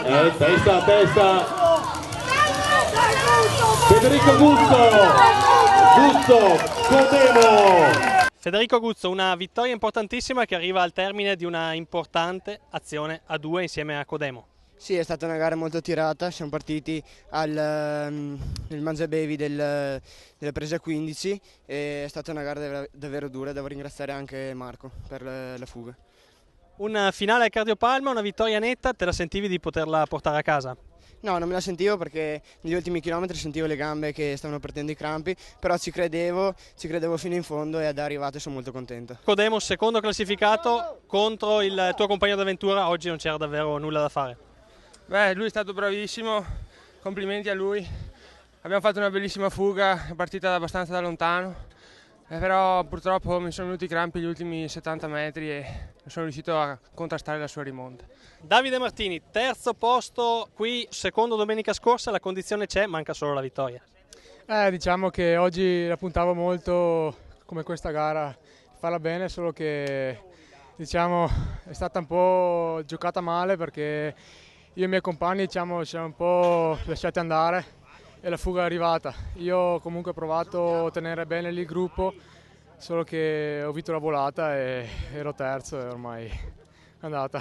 Testa a testa. Federico Guzzo, Codemo. Federico Guzzo, una vittoria importantissima che arriva al termine di una importante azione a due insieme a Codemo. Sì, è stata una gara molto tirata, siamo partiti nel Mangiabevi della presa 15 e è stata una gara davvero dura, devo ringraziare anche Marco per la fuga. Un finale al cardiopalma, una vittoria netta, te la sentivi di poterla portare a casa? No, non me la sentivo perché negli ultimi chilometri sentivo le gambe che stavano perdendo i crampi, però ci credevo fino in fondo e ad arrivato sono molto contento. Codemo, secondo classificato, contro il tuo compagno d'avventura, oggi non c'era davvero nulla da fare. Beh, lui è stato bravissimo, complimenti a lui. Abbiamo fatto una bellissima fuga, è partita abbastanza da lontano, però purtroppo mi sono venuti i crampi gli ultimi 70 metri e non sono riuscito a contrastare la sua rimonta. Davide Martini, terzo posto qui, secondo domenica scorsa, la condizione c'è, manca solo la vittoria. Diciamo che oggi la puntavo molto come questa gara, farla bene, solo che diciamo, è stata un po' giocata male perché io e i miei compagni ci siamo un po' lasciati andare e la fuga è arrivata. Io comunque ho provato a tenere bene lì il gruppo, solo che ho vinto la volata e ero terzo e ormai è andata.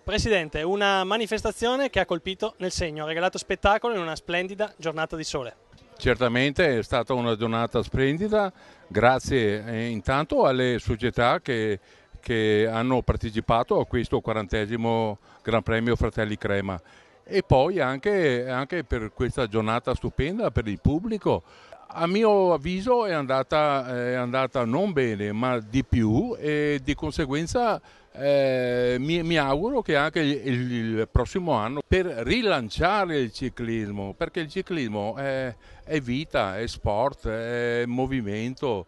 Presidente, una manifestazione che ha colpito nel segno, ha regalato spettacolo in una splendida giornata di sole. Certamente è stata una giornata splendida, grazie intanto alle società che hanno partecipato a questo 40° Gran Premio Fratelli Crema e poi anche per questa giornata stupenda per il pubblico. A mio avviso è andata non bene ma di più e di conseguenza mi auguro che anche il prossimo anno per rilanciare il ciclismo, perché il ciclismo è vita, è sport, è movimento.